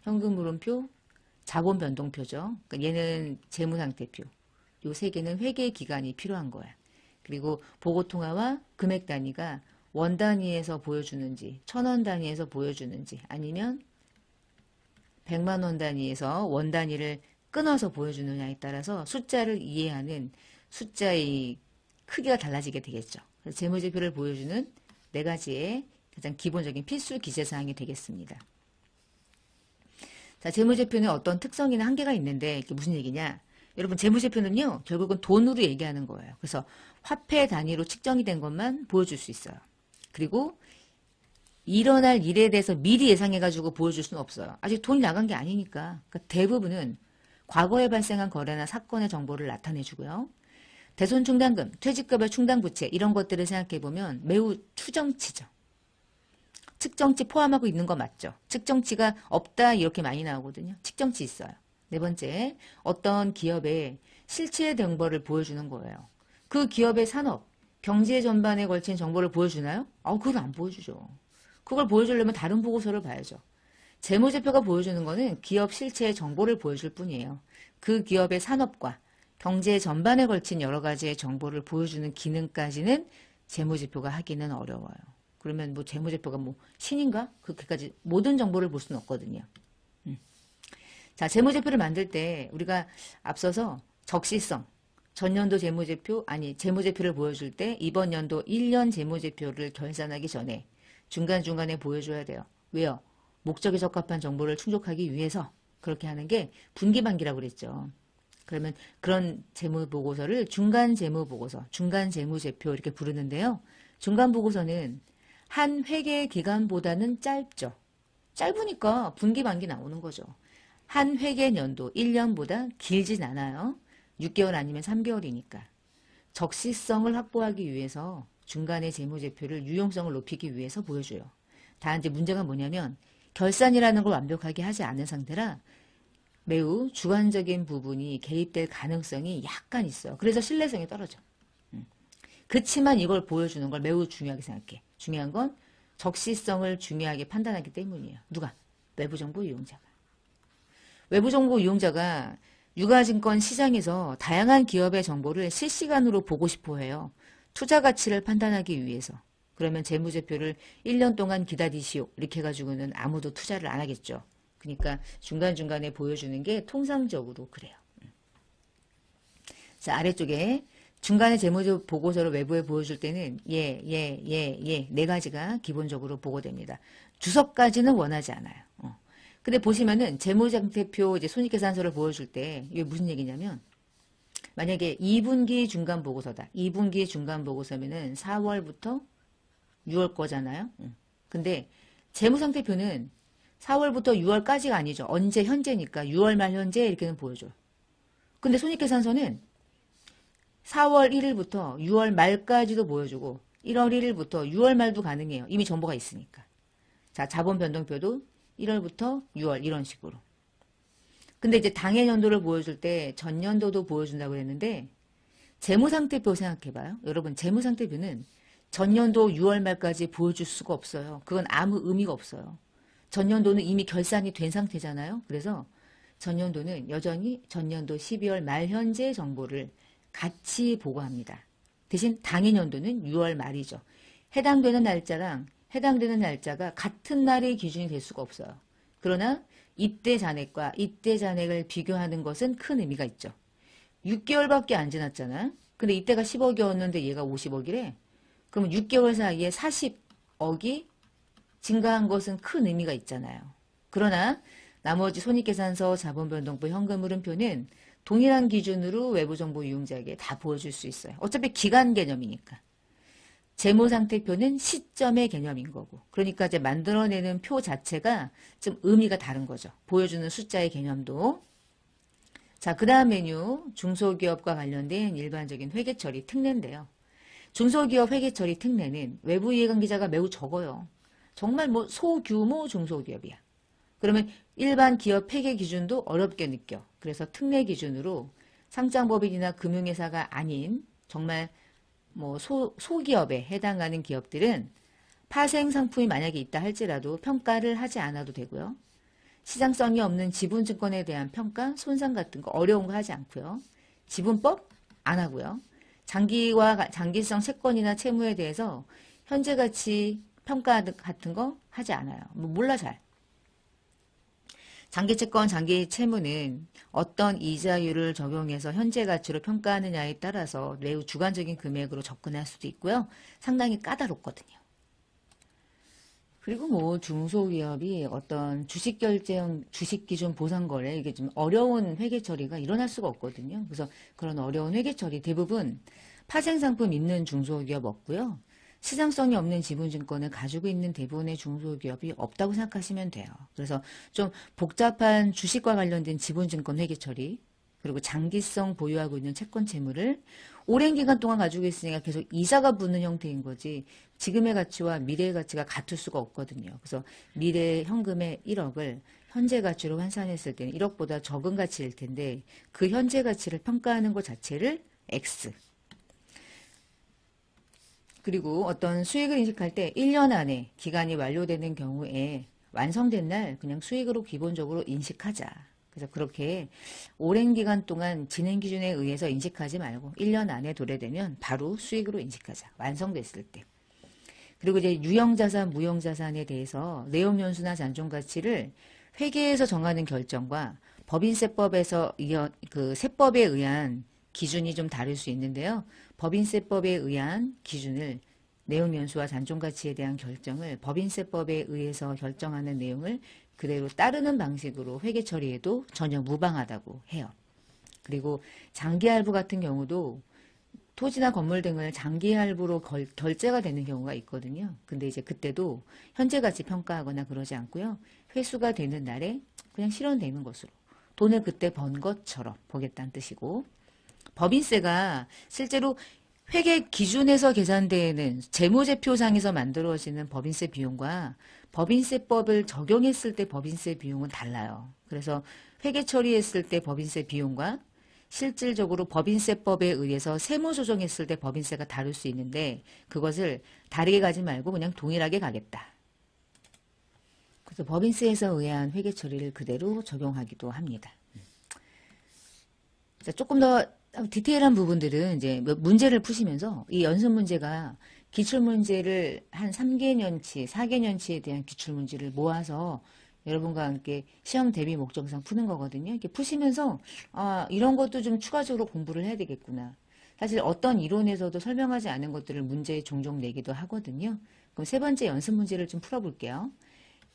현금흐름표, 자본변동표죠. 그러니까 얘는 재무상태표. 요 세 개는 회계기간이 필요한 거야. 그리고 보고통화와 금액 단위가 원 단위에서 보여주는지 1,000원 단위에서 보여주는지 아니면 100만 원 단위에서 원 단위를 끊어서 보여주느냐에 따라서 숫자를 이해하는 숫자의 크기가 달라지게 되겠죠. 그래서 재무제표를 보여주는 네 가지의 가장 기본적인 필수 기재사항이 되겠습니다. 자, 재무제표는 어떤 특성이나 한계가 있는데 이게 무슨 얘기냐? 여러분 재무제표는요. 결국은 돈으로 얘기하는 거예요. 그래서 화폐 단위로 측정이 된 것만 보여줄 수 있어요. 그리고 일어날 일에 대해서 미리 예상해가지고 보여줄 수는 없어요. 아직 돈이 나간 게 아니니까. 그러니까 대부분은 과거에 발생한 거래나 사건의 정보를 나타내주고요. 대손충당금, 퇴직급여 충당부채 이런 것들을 생각해보면 매우 추정치죠. 측정치 포함하고 있는 거 맞죠? 측정치가 없다 이렇게 많이 나오거든요. 측정치 있어요. 네 번째, 어떤 기업의 실체 정보를 보여주는 거예요. 그 기업의 산업, 경제 전반에 걸친 정보를 보여주나요? 그걸 안 보여주죠. 그걸 보여주려면 다른 보고서를 봐야죠. 재무제표가 보여주는 거는 기업 실체의 정보를 보여줄 뿐이에요. 그 기업의 산업과 경제 전반에 걸친 여러 가지의 정보를 보여주는 기능까지는 재무제표가 하기는 어려워요. 그러면 뭐 재무제표가 뭐 신인가? 그렇게까지 모든 정보를 볼 수는 없거든요. 자, 재무제표를 만들 때 우리가 앞서서 적시성, 전년도 재무제표, 재무제표를 보여줄 때 이번 연도 1년 재무제표를 결산하기 전에 중간중간에 보여줘야 돼요. 왜요? 목적에 적합한 정보를 충족하기 위해서 그렇게 하는 게 분기반기라고 그랬죠. 그러면 그런 재무보고서를 중간재무보고서, 중간재무제표 이렇게 부르는데요. 중간보고서는 한 회계 기간보다는 짧죠. 짧으니까 분기반기 나오는 거죠. 한 회계년도 1년보다 길진 않아요. 6개월 아니면 3개월이니까. 적시성을 확보하기 위해서 중간의 재무제표를 유용성을 높이기 위해서 보여줘요. 다 이제 문제가 뭐냐면 결산이라는 걸 완벽하게 하지 않은 상태라 매우 주관적인 부분이 개입될 가능성이 약간 있어요. 그래서 신뢰성이 떨어져. 그치만 이걸 보여주는 걸 매우 중요하게 생각해. 중요한 건 적시성을 중요하게 판단하기 때문이에요. 누가? 외부정보 이용자가. 외부정보 이용자가 유가증권 시장에서 다양한 기업의 정보를 실시간으로 보고 싶어 해요. 투자 가치를 판단하기 위해서. 그러면 재무제표를 1년 동안 기다리시오. 이렇게 해가지고는 아무도 투자를 안 하겠죠. 그러니까 중간중간에 보여주는 게 통상적으로 그래요. 자, 아래쪽에 중간에 재무제표 보고서를 외부에 보여줄 때는 네 가지가 기본적으로 보고됩니다. 주석까지는 원하지 않아요. 근데 보시면은 재무상태표 이제 손익계산서를 보여줄 때 이게 무슨 얘기냐면 만약에 2분기 중간 보고서다. 2분기 중간 보고서면은 4월부터 6월 거잖아요. 근데 재무상태표는 4월부터 6월까지가 아니죠. 언제 현재니까 6월 말 현재 이렇게는 보여줘요. 근데 손익계산서는 4월 1일부터 6월 말까지도 보여주고 1월 1일부터 6월 말도 가능해요. 이미 정보가 있으니까. 자, 자본 변동표도 1월부터 6월 이런 식으로. 근데 이제 당해 연도를 보여줄 때 전년도도 보여준다고 그랬는데 재무상태표 생각해봐요. 여러분 재무상태표는 전년도 6월 말까지 보여줄 수가 없어요. 그건 아무 의미가 없어요. 전년도는 이미 결산이 된 상태잖아요. 그래서 전년도는 여전히 전년도 12월 말 현재 정보를 같이 보고합니다. 대신 당해년도는 6월 말이죠. 해당되는 날짜가 같은 날의 기준이 될 수가 없어요. 그러나 이때 잔액과 이때 잔액을 비교하는 것은 큰 의미가 있죠. 6개월밖에 안 지났잖아. 근데 이때가 10억이었는데 얘가 50억이래. 그러면 6개월 사이에 40억이 증가한 것은 큰 의미가 있잖아요. 그러나 나머지 손익계산서, 자본변동부, 현금흐름표는 동일한 기준으로 외부정보 이용자에게 다 보여줄 수 있어요. 어차피 기간 개념이니까. 재무상태표는 시점의 개념인 거고. 그러니까 이제 만들어내는 표 자체가 좀 의미가 다른 거죠. 보여주는 숫자의 개념도. 자, 그 다음 메뉴 중소기업과 관련된 일반적인 회계처리 특례인데요. 중소기업 회계처리 특례는 외부 이해관계자가 매우 적어요. 정말 뭐 소규모 중소기업이야. 그러면 일반 기업 회계 기준도 어렵게 느껴. 그래서 특례 기준으로 상장법인이나 금융회사가 아닌 정말 뭐 소기업에 해당하는 기업들은 파생 상품이 만약에 있다 할지라도 평가를 하지 않아도 되고요. 시장성이 없는 지분증권에 대한 평가, 손상 같은 거 어려운 거 하지 않고요. 지분법 안 하고요. 장기성 채권이나 채무에 대해서 현재 가치 평가 같은 거 하지 않아요. 몰라 잘. 장기 채권, 장기 채무는 어떤 이자율을 적용해서 현재 가치로 평가하느냐에 따라서 매우 주관적인 금액으로 접근할 수도 있고요. 상당히 까다롭거든요. 그리고 뭐 중소기업이 어떤 주식기준 보상거래 이게 좀 어려운 회계 처리가 일어날 수가 없거든요. 그래서 그런 어려운 회계 처리 대부분 파생상품 있는 중소기업 없고요. 시장성이 없는 지분증권을 가지고 있는 대부분의 중소기업이 없다고 생각하시면 돼요. 그래서 좀 복잡한 주식과 관련된 지분증권 회계 처리 그리고 장기성 보유하고 있는 채권 채무를 오랜 기간 동안 가지고 있으니까 계속 이자가 붙는 형태인 거지 지금의 가치와 미래의 가치가 같을 수가 없거든요. 그래서 미래 현금의 1억을 현재 가치로 환산했을 때는 1억보다 적은 가치일 텐데 그 현재 가치를 평가하는 것 자체를 X. 그리고 어떤 수익을 인식할 때 1년 안에 기간이 완료되는 경우에 완성된 날 그냥 수익으로 기본적으로 인식하자. 그래서 그렇게 오랜 기간 동안 진행 기준에 의해서 인식하지 말고 1년 안에 도래되면 바로 수익으로 인식하자. 완성됐을 때. 그리고 이제 유형자산, 무형자산에 대해서 내용연수나 잔존가치를 회계에서 정하는 결정과 법인세법에서 그 세법에 의한 기준이 좀 다를 수 있는데요. 법인세법에 의한 기준을 내용연수와 잔존가치에 대한 결정을 법인세법에 의해서 결정하는 내용을 그대로 따르는 방식으로 회계 처리해도 전혀 무방하다고 해요. 그리고 장기할부 같은 경우도 토지나 건물 등을 장기할부로 결제가 되는 경우가 있거든요. 근데 이제 그때도 현재 가치 평가하거나 그러지 않고요. 회수가 되는 날에 그냥 실현되는 것으로 돈을 그때 번 것처럼 보겠다는 뜻이고 법인세가 실제로 회계 기준에서 계산되는 재무제표상에서 만들어지는 법인세 비용과 법인세법을 적용했을 때 법인세 비용은 달라요. 그래서 회계 처리했을 때 법인세 비용과 실질적으로 법인세법에 의해서 세무 조정했을 때 법인세가 다를 수 있는데 그것을 다르게 가지 말고 그냥 동일하게 가겠다. 그래서 법인세에서 의한 회계 처리를 그대로 적용하기도 합니다. 자, 조금 더 디테일한 부분들은 이제 문제를 푸시면서 이 연습 문제가 기출문제를 한 3개년치, 4개년치에 대한 기출문제를 모아서 여러분과 함께 시험 대비 목적상 푸는 거거든요. 이렇게 푸시면서 이런 것도 좀 추가적으로 공부를 해야 되겠구나. 사실 어떤 이론에서도 설명하지 않은 것들을 문제에 종종 내기도 하거든요. 그럼 세 번째 연습 문제를 좀 풀어볼게요.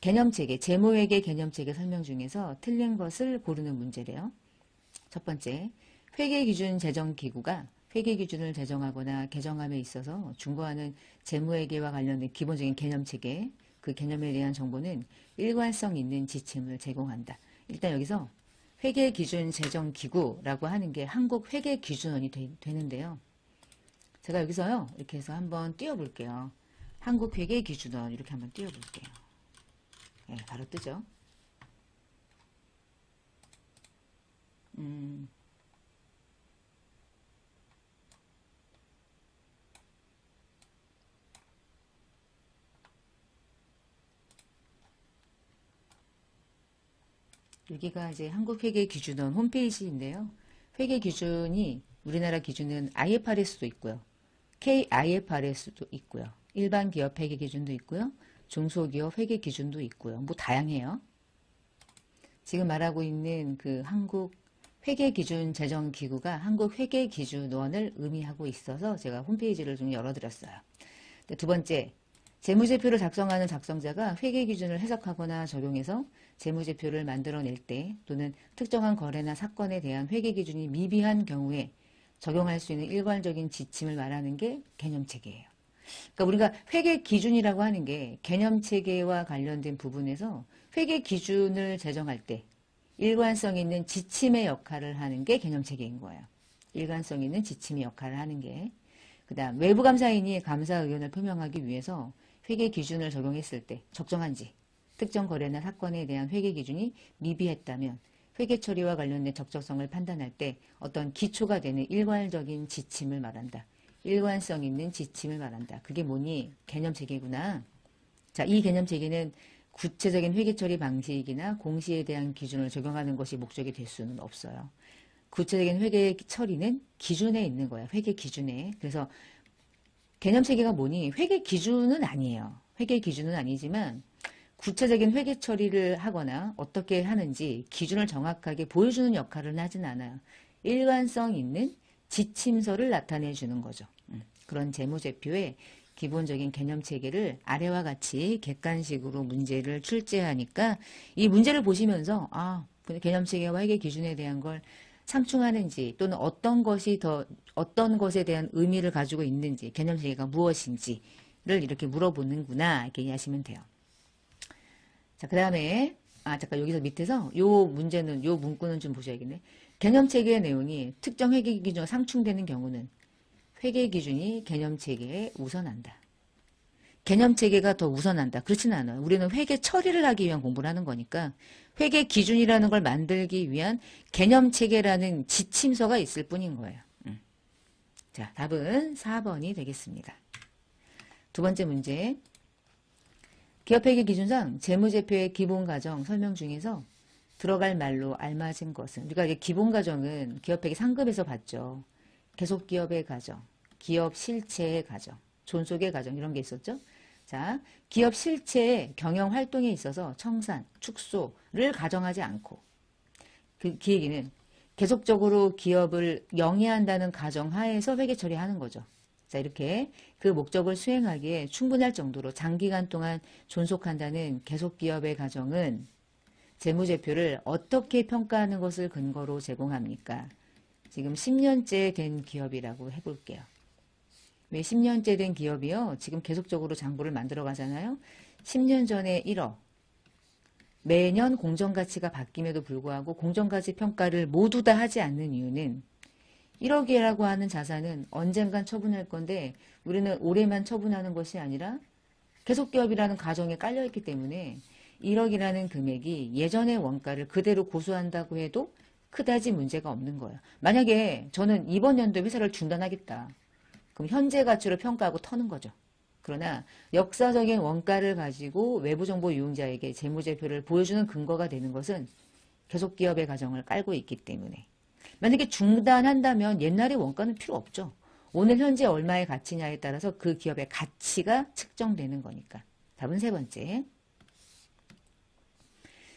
개념체계, 재무회계 개념체계 설명 중에서 틀린 것을 고르는 문제래요. 첫 번째, 회계기준 제정기구가 회계기준을 제정하거나 개정함에 있어서 준거하는 재무회계와 관련된 기본적인 개념체계, 그 개념에 대한 정보는 일관성 있는 지침을 제공한다. 일단 여기서 회계기준 제정기구라고 하는 게 한국회계기준원이 되는데요. 제가 여기서요, 이렇게 해서 한번 띄워볼게요. 한국회계기준원 이렇게 한번 띄워볼게요. 네, 바로 뜨죠. 여기가 이제 한국회계기준원 홈페이지인데요. 회계기준이 우리나라 기준은 IFRS도 있고요. KIFRS도 있고요. 일반 기업 회계기준도 있고요. 중소기업 회계기준도 있고요. 뭐 다양해요. 지금 말하고 있는 그 한국회계기준 제정기구가 한국회계기준원을 의미하고 있어서 제가 홈페이지를 좀 열어드렸어요. 두 번째, 재무제표를 작성하는 작성자가 회계기준을 해석하거나 적용해서 재무제표를 만들어낼 때 또는 특정한 거래나 사건에 대한 회계기준이 미비한 경우에 적용할 수 있는 일괄적인 지침을 말하는 게 개념체계예요. 그러니까 우리가 회계기준이라고 하는 게 개념체계와 관련된 부분에서 회계기준을 제정할 때 일관성 있는 지침의 역할을 하는 게 개념체계인 거예요. 일관성 있는 지침의 역할을 하는 게. 그 다음 외부감사인이 감사 의견을 표명하기 위해서 회계기준을 적용했을 때 적정한지 특정 거래나 사건에 대한 회계기준이 미비했다면 회계처리와 관련된 적정성을 판단할 때 어떤 기초가 되는 일괄적인 지침을 말한다. 일관성 있는 지침을 말한다. 그게 뭐니? 개념체계구나. 자, 이 개념체계는 구체적인 회계처리 방식이나 공시에 대한 기준을 적용하는 것이 목적이 될 수는 없어요. 구체적인 회계 처리는 기준에 있는 거야. 회계 기준에. 그래서 개념체계가 뭐니? 회계 기준은 아니에요. 회계 기준은 아니지만 구체적인 회계 처리를 하거나 어떻게 하는지 기준을 정확하게 보여주는 역할은 하진 않아요. 일관성 있는 지침서를 나타내 주는 거죠. 그런 재무제표의 기본적인 개념체계를 아래와 같이 객관식으로 문제를 출제하니까 이 문제를 보시면서 개념체계와 회계 기준에 대한 걸 상충하는지 또는 어떤 것에 대한 의미를 가지고 있는지 개념체계가 무엇인지를 이렇게 물어보는구나 이렇게 이해하시면 돼요. 자, 그 다음에 잠깐 여기서 밑에서 요 문제는 요 문구는 좀 보셔야겠네. 개념체계의 내용이 특정 회계 기준과 상충되는 경우는 회계 기준이 개념체계에 우선한다. 개념체계가 더 우선한다. 그렇지는 않아요. 우리는 회계 처리를 하기 위한 공부를 하는 거니까 회계 기준이라는 걸 만들기 위한 개념체계라는 지침서가 있을 뿐인 거예요. 자, 답은 4번이 되겠습니다. 두 번째 문제. 기업회계 기준상 재무제표의 기본가정 설명 중에서 들어갈 말로 알맞은 것은 우리가 기본가정은 기업회계 상급에서 봤죠. 계속기업의 가정, 기업 실체의 가정, 존속의 가정 이런 게 있었죠. 자, 기업 실체의 경영 활동에 있어서 청산, 축소를 가정하지 않고 그 얘기는 계속적으로 기업을 영위한다는 가정하에서 회계 처리하는 거죠. 자, 이렇게 그 목적을 수행하기에 충분할 정도로 장기간 동안 존속한다는 계속기업의 가정은 재무제표를 어떻게 평가하는 것을 근거로 제공합니까? 지금 10년째 된 기업이라고 해볼게요. 왜 10년째 된 기업이요? 지금 계속적으로 장부를 만들어 가잖아요. 10년 전에 1억. 매년 공정가치가 바뀜에도 불구하고 공정가치 평가를 모두 다 하지 않는 이유는 1억이라고 하는 자산은 언젠간 처분할 건데 우리는 올해만 처분하는 것이 아니라 계속기업이라는 가정에 깔려있기 때문에 1억이라는 금액이 예전의 원가를 그대로 고수한다고 해도 그다지 문제가 없는 거예요. 만약에 저는 이번 연도에 회사를 중단하겠다. 그럼 현재 가치로 평가하고 터는 거죠. 그러나 역사적인 원가를 가지고 외부정보 이용자에게 재무제표를 보여주는 근거가 되는 것은 계속기업의 가정을 깔고 있기 때문에 만약에 중단한다면 옛날의 원가는 필요 없죠. 오늘 현재 얼마의 가치냐에 따라서 그 기업의 가치가 측정되는 거니까. 답은 세 번째.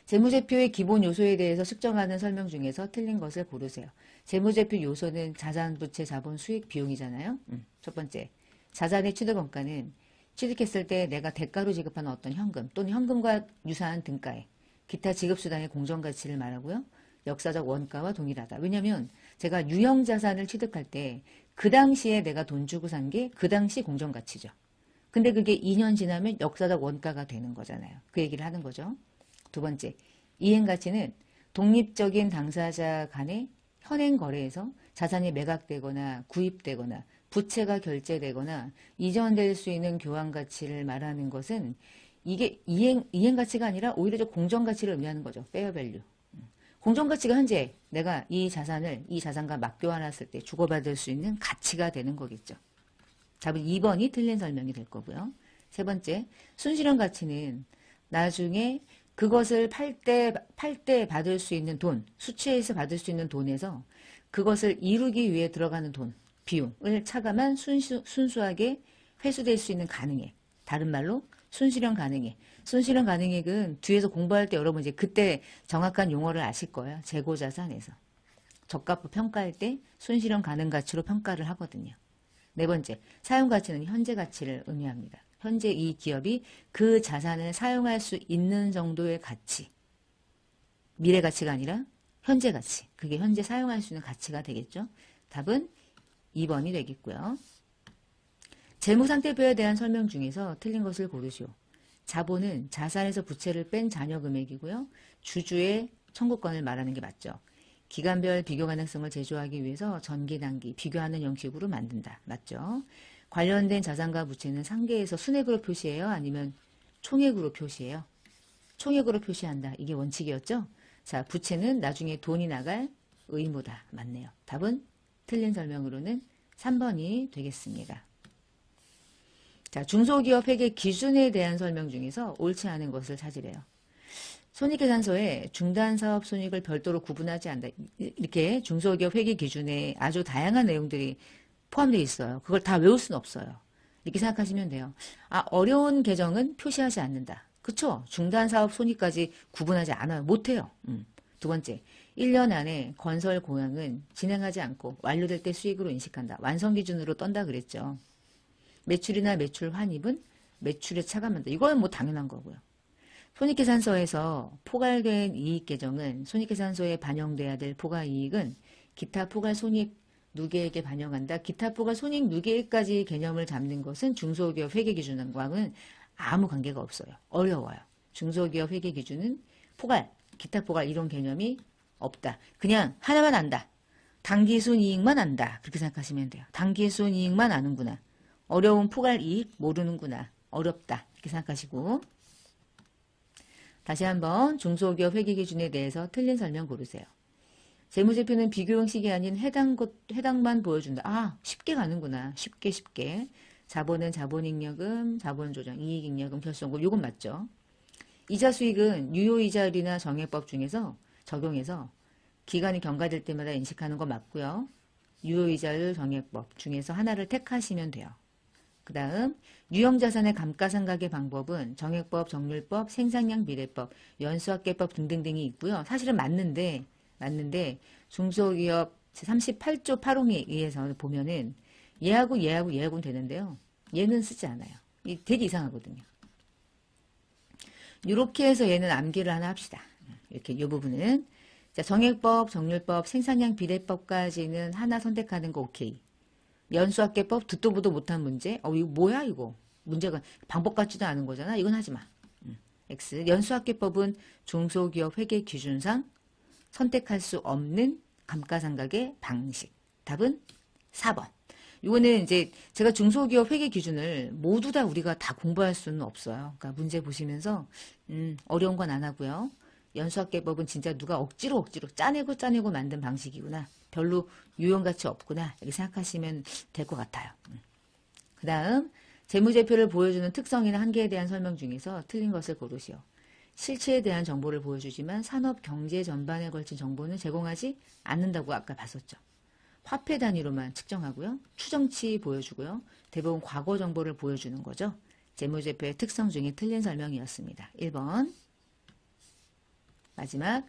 재무제표의 기본 요소에 대해서 측정하는 설명 중에서 틀린 것을 고르세요. 재무제표 요소는 자산, 부채, 자본, 수익, 비용이잖아요. 첫 번째, 자산의 취득원가는 취득했을 때 내가 대가로 지급하는 어떤 현금 또는 현금과 유사한 등가에 기타 지급수단의 공정가치를 말하고요. 역사적 원가와 동일하다. 왜냐하면 제가 유형자산을 취득할 때 그 당시에 내가 돈 주고 산 게 그 당시 공정가치죠. 근데 그게 2년 지나면 역사적 원가가 되는 거잖아요. 그 얘기를 하는 거죠. 두 번째, 이행가치는 독립적인 당사자 간의 현행 거래에서 자산이 매각되거나 구입되거나 부채가 결제되거나 이전될 수 있는 교환가치를 말하는 것은 이게 이행가치가 아니라 오히려 저 공정가치를 의미하는 거죠. 페어밸류. 공정가치가 현재 내가 이 자산과 맞교환했을 때 주고받을 수 있는 가치가 되는 거겠죠. 답은 2번이 틀린 설명이 될 거고요. 세 번째, 순실현 가치는 나중에 그것을 팔 때 받을 수 있는 돈, 수취해서 받을 수 있는 돈에서 그것을 이루기 위해 들어가는 돈, 비용을 차감한 순수하게 회수될 수 있는 가능액. 다른 말로 순실현 가능액. 순실현 가능액은 뒤에서 공부할 때 여러분 이제 그때 정확한 용어를 아실 거예요. 재고자산에서. 적합부 평가할 때 순실현 가능 가치로 평가를 하거든요. 네 번째, 사용 가치는 현재 가치를 의미합니다. 현재 이 기업이 그 자산을 사용할 수 있는 정도의 가치. 미래 가치가 아니라 현재 가치. 그게 현재 사용할 수 있는 가치가 되겠죠. 답은 2번이 되겠고요. 재무상태표에 대한 설명 중에서 틀린 것을 고르시오. 자본은 자산에서 부채를 뺀 잔여 금액이고요. 주주의 청구권을 말하는 게 맞죠. 기간별 비교 가능성을 제조하기 위해서 전기, 단기 비교하는 형식으로 만든다. 맞죠? 관련된 자산과 부채는 상계에서 순액으로 표시해요? 아니면 총액으로 표시해요? 총액으로 표시한다. 이게 원칙이었죠? 자, 부채는 나중에 돈이 나갈 의무다. 맞네요. 답은 틀린 설명으로는 3번이 되겠습니다. 자, 중소기업 회계 기준에 대한 설명 중에서 옳지 않은 것을 찾으래요. 손익계산서에 중단사업 손익을 별도로 구분하지 않는다. 이렇게 중소기업 회계 기준에 아주 다양한 내용들이 포함되어 있어요. 그걸 다 외울 수는 없어요. 이렇게 생각하시면 돼요. 아, 어려운 계정은 표시하지 않는다. 그쵸? 중단사업 손익까지 구분하지 않아요. 못해요. 두 번째, 1년 안에 건설 공항은 진행하지 않고 완료될 때 수익으로 인식한다. 완성 기준으로 떤다 그랬죠. 매출이나 매출 환입은 매출에 차감한다. 이건 뭐 당연한 거고요. 손익계산서에서 포괄된 이익 계정은 손익계산서에 반영돼야 될 포괄이익은 기타 포괄 손익 누계액에 반영한다. 기타 포괄 손익 누계액까지 개념을 잡는 것은 중소기업 회계기준과는 아무 관계가 없어요. 어려워요. 중소기업 회계기준은 포괄, 기타 포괄 이런 개념이 없다. 그냥 하나만 안다. 당기순이익만 안다. 그렇게 생각하시면 돼요. 당기순이익만 아는구나. 어려운 포괄이익 모르는구나. 어렵다. 이렇게 생각하시고 다시 한번 중소기업 회계기준에 대해서 틀린 설명 고르세요. 재무제표는 비교 형식이 아닌 해당만 보여준다. 아, 쉽게 가는구나. 쉽게. 자본은 자본잉여금, 자본조정, 이익잉여금, 결손금. 이건 맞죠? 이자 수익은 유효이자율이나 정액법 중에서 적용해서 기간이 경과될 때마다 인식하는 거 맞고요. 유효이자율 정액법 중에서 하나를 택하시면 돼요. 그 다음 유형자산의 감가상각의 방법은 정액법, 정률법, 생산량 비례법, 연수학계법 등등등이 있고요. 사실은 맞는데 중소기업 38조 8홍에 의해서 보면은 얘하고는 되는데요. 얘는 쓰지 않아요. 되게 이상하거든요. 이렇게 해서 얘는 암기를 하나 합시다. 이렇게 이 부분은 자, 정액법, 정률법, 생산량 비례법까지는 하나 선택하는 거 오케이. 연수학계법 듣도 보도 못한 문제. 이거 뭐야 이거. 문제가 방법 같지도 않은 거잖아. 이건 하지 마. X. 연수학계법은 중소기업 회계 기준상 선택할 수 없는 감가상각의 방식. 답은 4번. 이거는 이제 제가 중소기업 회계 기준을 모두 다 우리가 다 공부할 수는 없어요. 그러니까 문제 보시면서 어려운 건 안 하고요. 연수학계법은 진짜 누가 억지로 짜내고 만든 방식이구나. 별로 유용가치 없구나. 이렇게 생각하시면 될 것 같아요. 그 다음 재무제표를 보여주는 특성이나 한계에 대한 설명 중에서 틀린 것을 고르시오. 실체에 대한 정보를 보여주지만 산업 경제 전반에 걸친 정보는 제공하지 않는다고 아까 봤었죠. 화폐 단위로만 측정하고요. 추정치 보여주고요. 대부분 과거 정보를 보여주는 거죠. 재무제표의 특성 중에 틀린 설명이었습니다. 1번. 마지막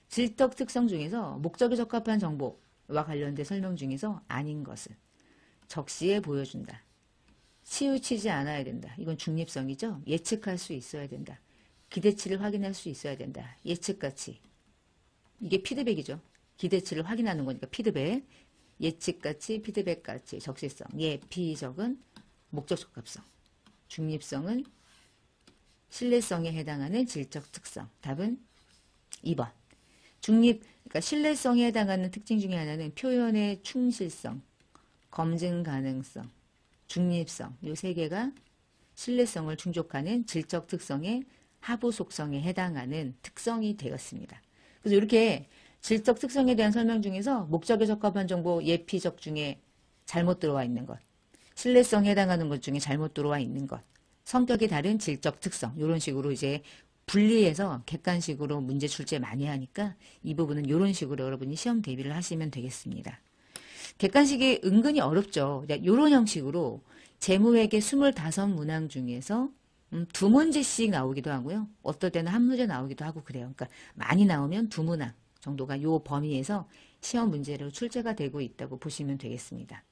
질적 특성 중에서 목적에 적합한 정보와 관련된 설명 중에서 아닌 것을 적시에 보여준다. 치우치지 않아야 된다. 이건 중립성이죠. 예측할 수 있어야 된다. 기대치를 확인할 수 있어야 된다. 예측가치. 이게 피드백이죠. 기대치를 확인하는 거니까 피드백. 예측가치, 피드백가치, 적시성. 피적은 목적 적합성. 중립성은 신뢰성에 해당하는 질적 특성. 답은 2번. 그러니까 신뢰성에 해당하는 특징 중에 하나는 표현의 충실성, 검증 가능성, 중립성. 이 세 개가 신뢰성을 충족하는 질적 특성의 하부 속성에 해당하는 특성이 되었습니다. 그래서 이렇게 질적 특성에 대한 설명 중에서 목적에 적합한 정보 예피적 중에 잘못 들어와 있는 것, 신뢰성에 해당하는 것 중에 잘못 들어와 있는 것, 성격이 다른 질적 특성 이런 식으로 이제 분리해서 객관식으로 문제 출제 많이 하니까 이 부분은 이런 식으로 여러분이 시험 대비를 하시면 되겠습니다. 객관식이 은근히 어렵죠. 이런 형식으로 재무회계 25문항 중에서 2문제씩 나오기도 하고요. 어떨 때는 한 문제 나오기도 하고 그래요. 그러니까 많이 나오면 2문항 정도가 요 범위에서 시험 문제로 출제가 되고 있다고 보시면 되겠습니다.